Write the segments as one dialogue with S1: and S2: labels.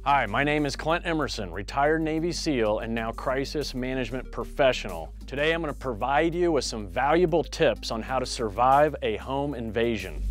S1: Hi, my name is Clint Emerson, retired Navy SEAL and now crisis management professional. Today I'm going to provide you with some valuable tips on how to survive a home invasion.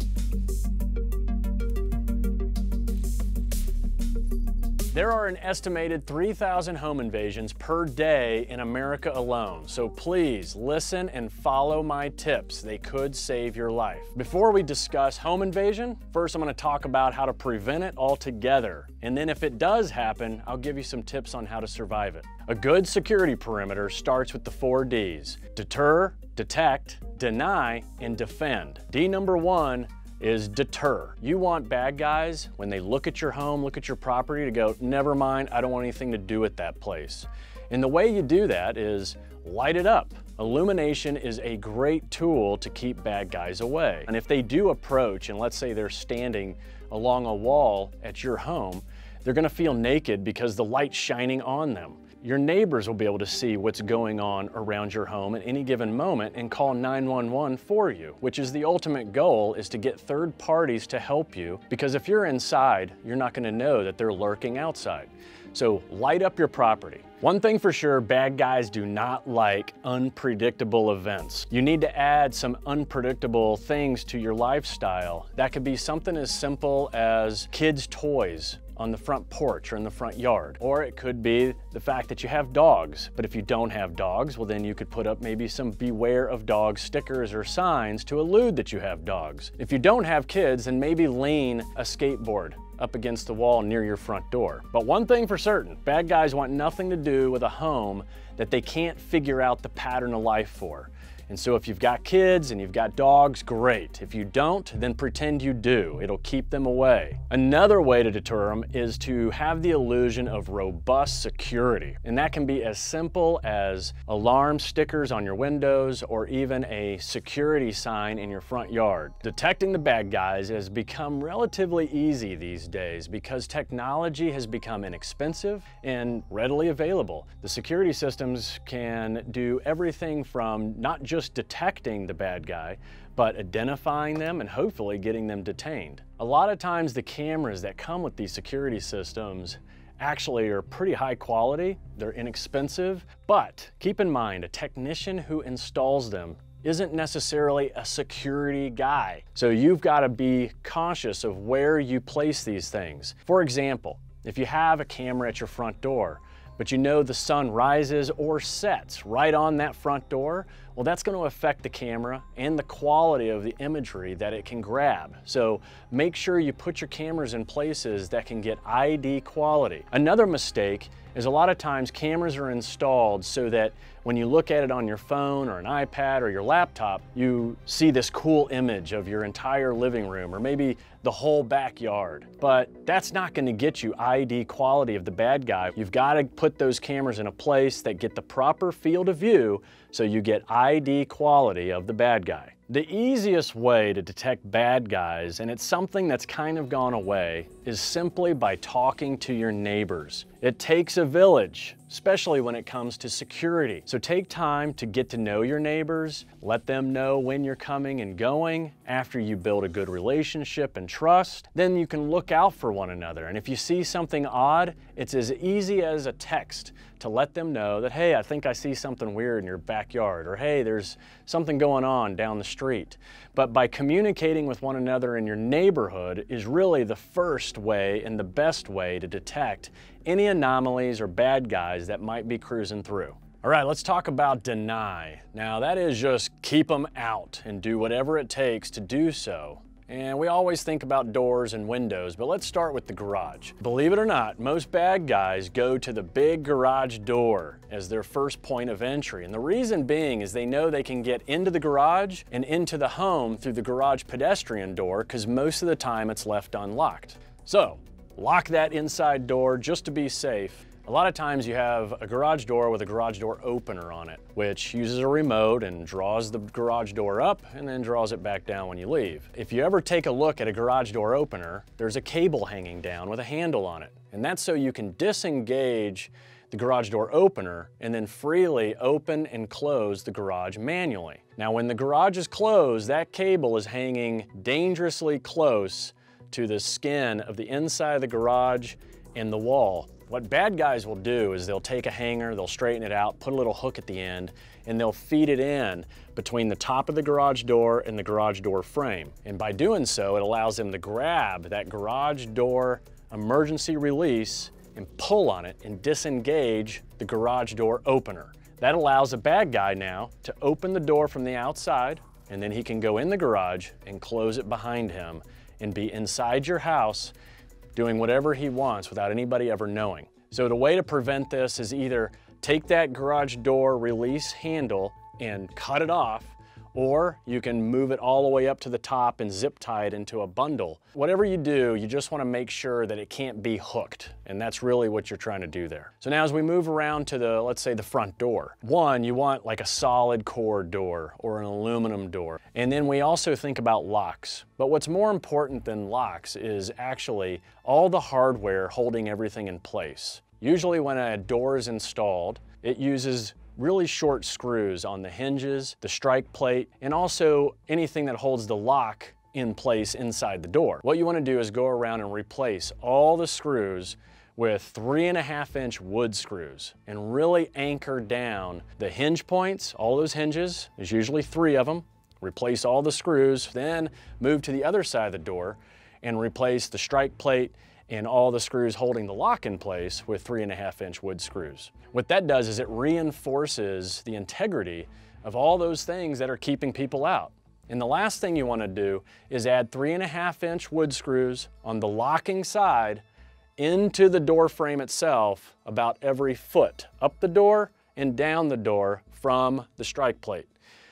S1: There are an estimated 3,000 home invasions per day in America alone, so please listen and follow my tips. They could save your life. Before we discuss home invasion, first I'm going to talk about how to prevent it altogether. And then if it does happen, I'll give you some tips on how to survive it. A good security perimeter starts with the 4 Ds: deter, detect, deny, and defend. D number 1 is deter. You want bad guys, when they look at your home, look at your property, to go, never mind, I don't want anything to do with that place. And the way you do that is light it up. Illumination is a great tool to keep bad guys away. And if they do approach, and let's say they're standing along a wall at your home, they're gonna feel naked because the light's shining on them. Your neighbors will be able to see what's going on around your home at any given moment and call 911 for you, which is the ultimate goal, is to get third parties to help you, because if you're inside, you're not gonna know that they're lurking outside. So light up your property. One thing for sure, bad guys do not like unpredictable events. You need to add some unpredictable things to your lifestyle. That could be something as simple as kids' toys on the front porch or in the front yard. Or it could be the fact that you have dogs. But if you don't have dogs, well then you could put up maybe some beware of dogs stickers or signs to allude that you have dogs. If you don't have kids, then maybe lean a skateboard up against the wall near your front door. But one thing for certain, bad guys want nothing to do with a home that they can't figure out the pattern of life for. And so if you've got kids and you've got dogs, great. If you don't, then pretend you do. It'll keep them away. Another way to deter them is to have the illusion of robust security. And that can be as simple as alarm stickers on your windows or even a security sign in your front yard. Detecting the bad guys has become relatively easy these days because technology has become inexpensive and readily available. The security systems can do everything from not just detecting the bad guy, but identifying them and hopefully getting them detained. A lot of times the cameras that come with these security systems actually are pretty high quality, they're inexpensive, but keep in mind, a technician who installs them isn't necessarily a security guy. So you've got to be cautious of where you place these things. For example, if you have a camera at your front door, but you know the sun rises or sets right on that front door, well, that's going to affect the camera and the quality of the imagery that it can grab. So make sure you put your cameras in places that can get ID quality. Another mistake is a lot of times cameras are installed so that when you look at it on your phone or an iPad or your laptop, you see this cool image of your entire living room or maybe the whole backyard. But that's not going to get you ID quality of the bad guy. You've got to put those cameras in a place that get the proper field of view so you get ID quality of the bad guy. The easiest way to detect bad guys, and it's something that's kind of gone away, is simply by talking to your neighbors. It takes a village, especially when it comes to security. So take time to get to know your neighbors, let them know when you're coming and going. After you build a good relationship and trust, then you can look out for one another. And if you see something odd, it's as easy as a text to let them know that, hey, I think I see something weird in your backyard, or hey, there's something going on down the street. But by communicating with one another in your neighborhood is really the first way and the best way to detect any anomalies or bad guys that might be cruising through. All right, let's talk about deny. Now that is just keep them out and do whatever it takes to do so. And we always think about doors and windows, but let's start with the garage. Believe it or not, most bad guys go to the big garage door as their first point of entry. And the reason being is they know they can get into the garage and into the home through the garage pedestrian door, because most of the time it's left unlocked. So lock that inside door just to be safe. A lot of times you have a garage door with a garage door opener on it, which uses a remote and draws the garage door up and then draws it back down when you leave. If you ever take a look at a garage door opener, there's a cable hanging down with a handle on it. And that's so you can disengage the garage door opener and then freely open and close the garage manually. Now, when the garage is closed, that cable is hanging dangerously close to the skin of the inside of the garage and the wall. What bad guys will do is they'll take a hanger, they'll straighten it out, put a little hook at the end, and they'll feed it in between the top of the garage door and the garage door frame. And by doing so, it allows them to grab that garage door emergency release and pull on it and disengage the garage door opener. That allows a bad guy now to open the door from the outside, and then he can go in the garage and close it behind him and be inside your house doing whatever he wants without anybody ever knowing. So the way to prevent this is either take that garage door release handle and cut it off, or you can move it all the way up to the top and zip tie it into a bundle. Whatever you do, you just want to make sure that it can't be hooked, and that's really what you're trying to do there. So now as we move around to the, let's say the front door, one, you want like a solid core door or an aluminum door. And then we also think about locks. But what's more important than locks is actually all the hardware holding everything in place. Usually when a door is installed, it uses really short screws on the hinges, the strike plate, and also anything that holds the lock in place inside the door. What you want to do is go around and replace all the screws with 3.5-inch wood screws and really anchor down the hinge points, all those hinges, there's usually 3 of them, replace all the screws, then move to the other side of the door and replace the strike plate and all the screws holding the lock in place with 3.5-inch wood screws. What that does is it reinforces the integrity of all those things that are keeping people out. And the last thing you want to do is add 3.5-inch wood screws on the locking side into the door frame itself about every foot, up the door and down the door from the strike plate.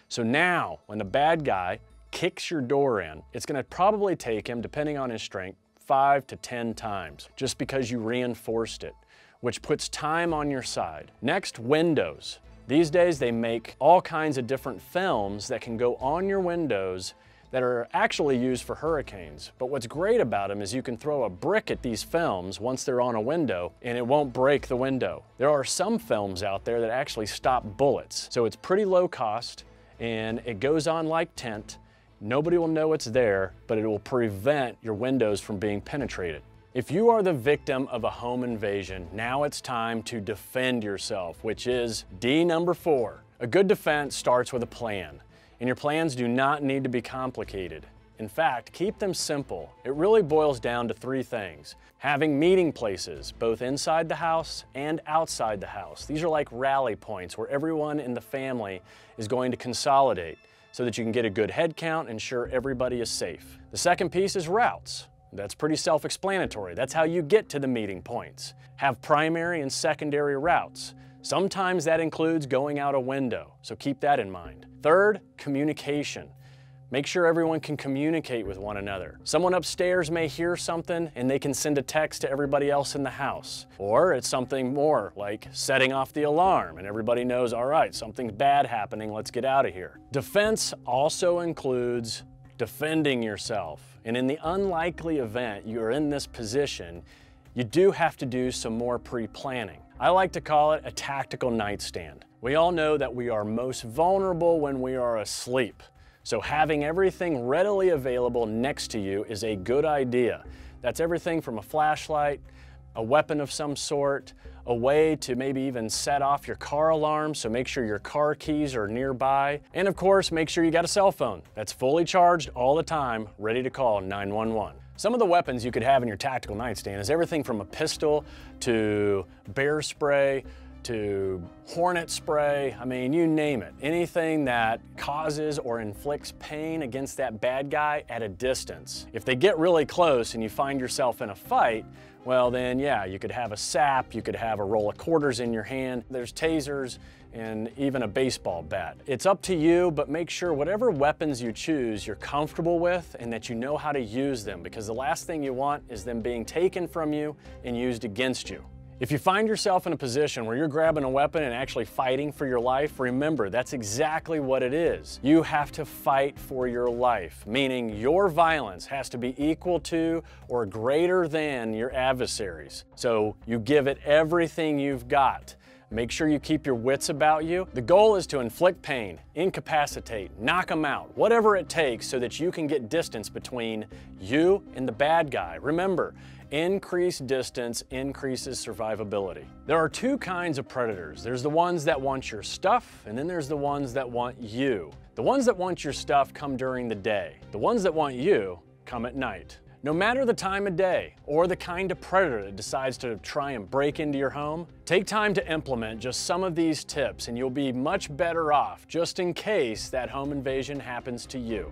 S1: So now when the bad guy kicks your door in, it's going to probably take him, depending on his strength, 5 to 10 times, just because you reinforced it, which puts time on your side. Next, windows. These days they make all kinds of different films that can go on your windows that are actually used for hurricanes. But what's great about them is you can throw a brick at these films once they're on a window and it won't break the window. There are some films out there that actually stop bullets. So it's pretty low cost and it goes on like tent. Nobody will know it's there, but it will prevent your windows from being penetrated. If you are the victim of a home invasion, now it's time to defend yourself, which is D number 4. A good defense starts with a plan, and your plans do not need to be complicated. In fact, keep them simple. It really boils down to 3 things. Having meeting places, both inside the house and outside the house. These are like rally points where everyone in the family is going to consolidate, so that you can get a good head count and ensure everybody is safe. The second piece is routes. That's pretty self-explanatory. That's how you get to the meeting points. Have primary and secondary routes. Sometimes that includes going out a window, so keep that in mind. Third, communication. Make sure everyone can communicate with one another. Someone upstairs may hear something and they can send a text to everybody else in the house. Or it's something more like setting off the alarm and everybody knows, all right, something's bad happening, let's get out of here. Defense also includes defending yourself. And in the unlikely event you're in this position, you do have to do some more pre-planning. I like to call it a tactical nightstand. We all know that we are most vulnerable when we are asleep. So having everything readily available next to you is a good idea. That's everything from a flashlight, a weapon of some sort, a way to maybe even set off your car alarm, so make sure your car keys are nearby. And of course, make sure you got a cell phone that's fully charged all the time, ready to call 911. Some of the weapons you could have in your tactical nightstand is everything from a pistol to bear spray, to hornet spray, I mean, you name it. Anything that causes or inflicts pain against that bad guy at a distance. If they get really close and you find yourself in a fight, well then yeah, you could have a sap, you could have a roll of quarters in your hand, there's tasers, and even a baseball bat. It's up to you, but make sure whatever weapons you choose you're comfortable with and that you know how to use them, because the last thing you want is them being taken from you and used against you. If you find yourself in a position where you're grabbing a weapon and actually fighting for your life, remember, that's exactly what it is. You have to fight for your life, meaning your violence has to be equal to or greater than your adversaries. So you give it everything you've got. Make sure you keep your wits about you. The goal is to inflict pain, incapacitate, knock them out, whatever it takes so that you can get distance between you and the bad guy. Remember, Increased distance increases survivability. There are two kinds of predators. There's the ones that want your stuff, and then there's the ones that want you. The ones that want your stuff come during the day. The ones that want you come at night. No matter the time of day or the kind of predator that decides to try and break into your home, take time to implement just some of these tips and you'll be much better off just in case that home invasion happens to you.